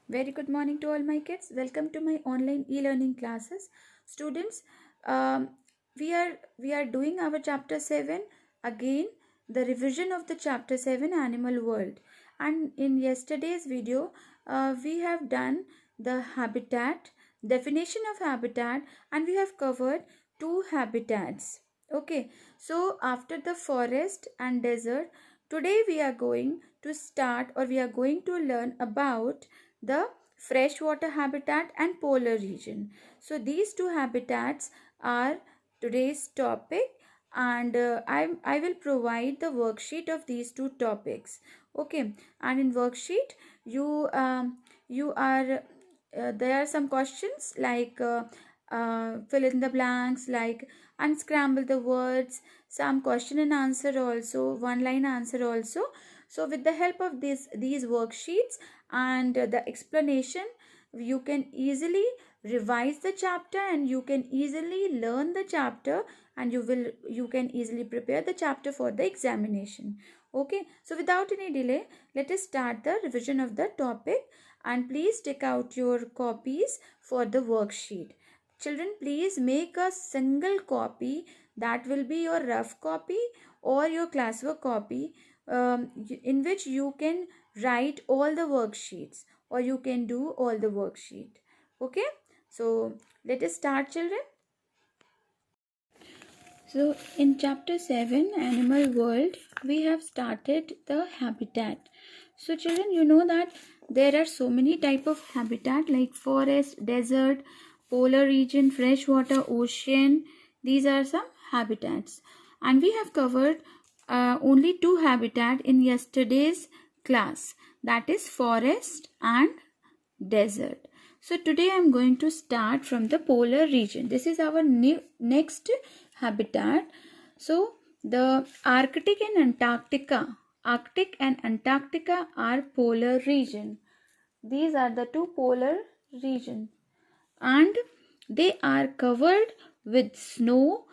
Very good morning to all my kids. Welcome to my online e-learning classes. Students, um, we are doing our chapter 7 again, the revision of the chapter 7 Animal World. And in yesterday's video, we have done the habitat, definition of habitat, and we have covered two habitats. Okay, so after the forest and desert, today we are going to start, or we are going to learn about the freshwater habitat and polar region. So these two habitats are today's topic, and I will provide the worksheet of these two topics. Okay, and in worksheet you are there are some questions like fill in the blanks, like unscramble the words, some question and answer also, one line answer also. So with the help of these worksheets and the explanation, you can easily revise the chapter and you can easily learn the chapter, and you can easily prepare the chapter for the examination. Okay, so without any delay, let us start the revision of the topic, and please take out your copies for the worksheet. Children, please make a single copy, that will be your rough copy or your classwork copy, in which you can write all the worksheets, or you can do all the worksheet. Okay, so let us start, children. So in chapter 7 Animal World, we have started the habitat. So children, you know that there are so many type of habitat like forest, desert, polar region, freshwater, ocean. These are some habitats, and we have covered only two habitat in yesterday's class, that is forest and desert. So today I am going to start from the polar region. This is our next habitat. So the Arctic and Antarctica are polar region. These are the two polar region, and they are covered with snow,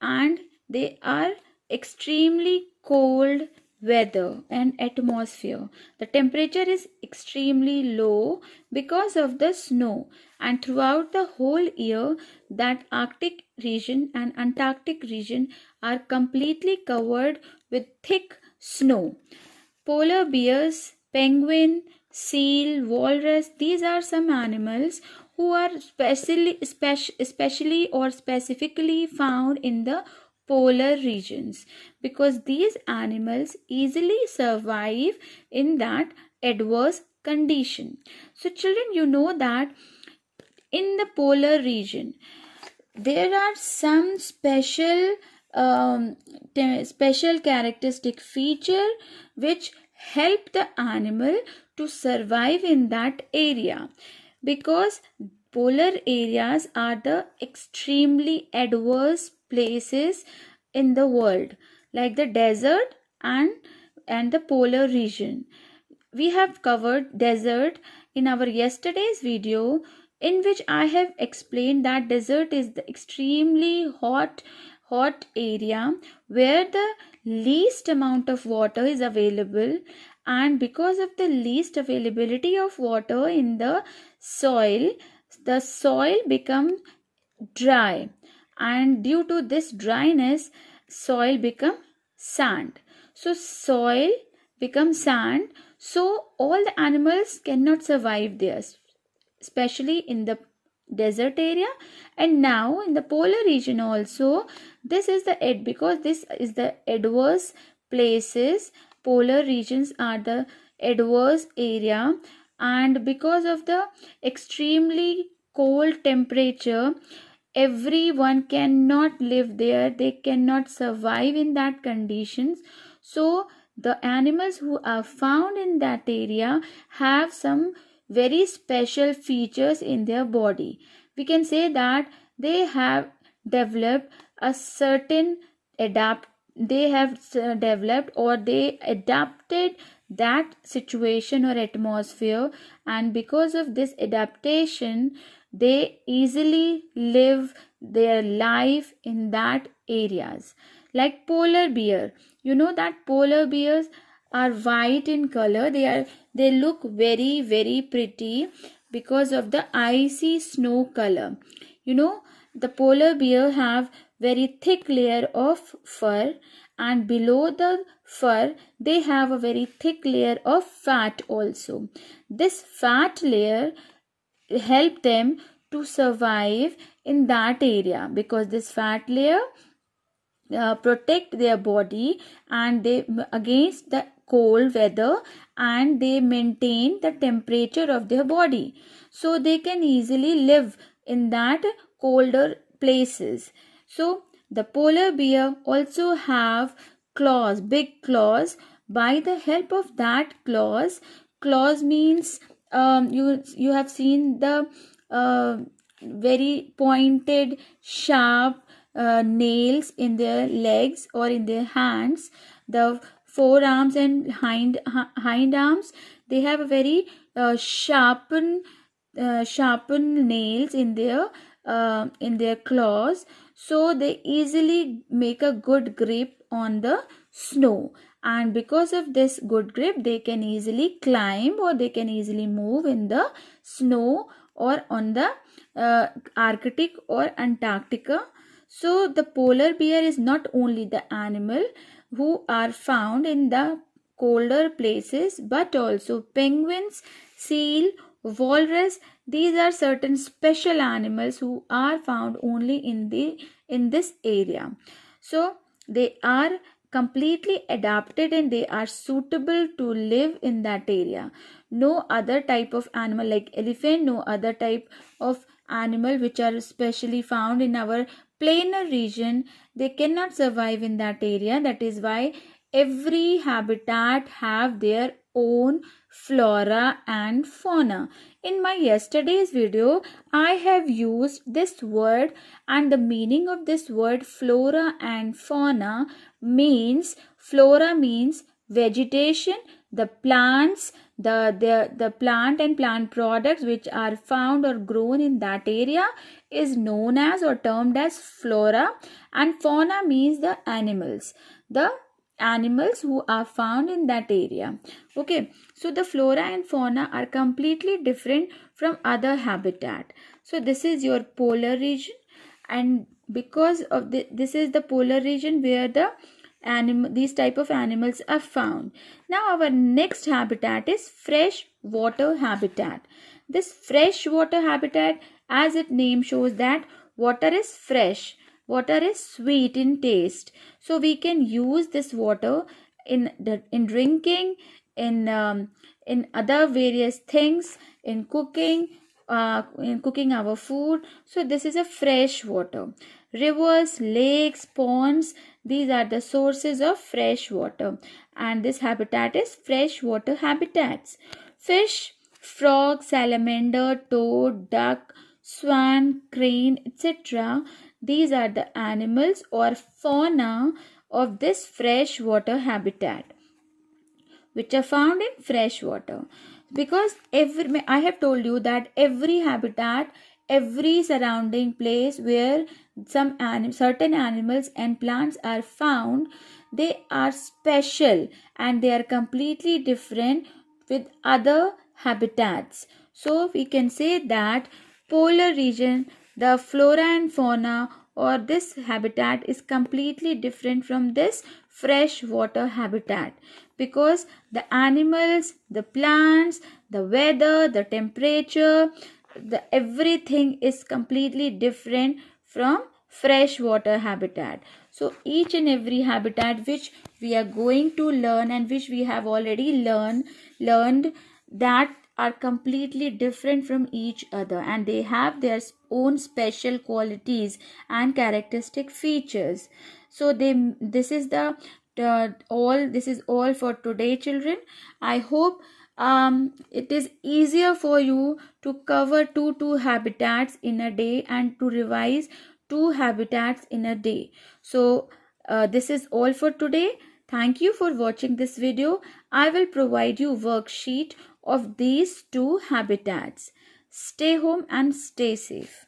and they are extremely cold weather and atmosphere. The temperature is extremely low because of the snow, and throughout the whole year that Arctic region and Antarctic region are completely covered with thick snow. Polar bears, penguin, seal, walrus, these are some animals who are especially or specifically found in the polar regions, because these animals easily survive in that adverse condition. So children, you know that in the polar region there are some special characteristic feature which help the animal to survive in that area, because polar areas are the extremely adverse places in the world, like the desert and the polar region. We have covered desert in our yesterday's video, in which I have explained that desert is the extremely hot area where the least amount of water is available, and because of the least availability of water in the soil become dry, and due to this dryness soil become sand. So soil becomes sand, so all the animals cannot survive there, especially in the desert area. And now in the polar region also, this is the because this is the adverse places, polar regions are the adverse area, and because of the extremely cold temperature, everyone cannot live there, they cannot survive in that conditions. So the animals who are found in that area have some very special features in their body. We can say that they have developed a certain they have developed, or they adapted that situation or atmosphere, and because of this adaptation they easily live their life in that areas. Like polar bear, you know that polar bears are white in color. They look very, very pretty because of the icy snow color. You know, the polar bear have very thick layer of fur, and below the fur they have a very thick layer of fat also. This fat layer help them to survive in that area, because this fat layer protect their body and they against the cold weather, and they maintain the temperature of their body, so they can easily live in that colder places. So the polar bear also have claws, big claws. By the help of that claws means, you have seen the very pointed sharp nails in their legs or in their hands. The forearms and hind arms, they have a very sharpened nails in their claws, so they easily make a good grip on the snow, and because of this good grip they can easily climb, or they can easily move in the snow or on the Arctic or Antarctica. So the polar bear is not only the animal who are found in the colder places, but also penguins, seal, walrus. These are certain special animals who are found only in this area. So they are completely adapted and they are suitable to live in that area. No other type of animal like elephant, no other type of animal which are specially found in our plainer region, they cannot survive in that area. That is why every habitat have their own flora and fauna. In my yesterday's video, I have used this word, and the meaning of this word flora and fauna means, flora means vegetation, the plants, the plant and plant products which are found or grown in that area is known as or termed as flora, and fauna means the animals who are found in that area. Okay, so the flora and fauna are completely different from other habitat. So this is your polar region, and because of this is the polar region where these type of animals are found. Now our next habitat is fresh water habitat. This fresh water habitat, as its name shows, that water is fresh, water is sweet in taste, so we can use this water in drinking, in other various things, in cooking our food. So this is a fresh water. Rivers, lakes, ponds, these are the sources of fresh water, and this habitat is freshwater habitats. Fish, frog, salamander, toad, duck, swan, crane, etc. These are the animals or fauna of this freshwater habitat, which are found in fresh water. Because I have told you that every habitat, every surrounding place where certain animals and plants are found, they are special and they are completely different with other habitats. So we can say that polar region, the flora and fauna or this habitat is completely different from this freshwater habitat, because the animals, the plants, the weather, the temperature, everything is completely different from freshwater habitat. So each and every habitat which we are going to learn and which we have already learned, that are completely different from each other, and they have their own special qualities and characteristic features. So this is all for today, children. I hope it is easier for you to cover two habitats in a day and to revise 2 habitats in a day. So this is all for today. Thank you for watching this video. I will provide you worksheet of these 2 habitats. Stay home and stay safe.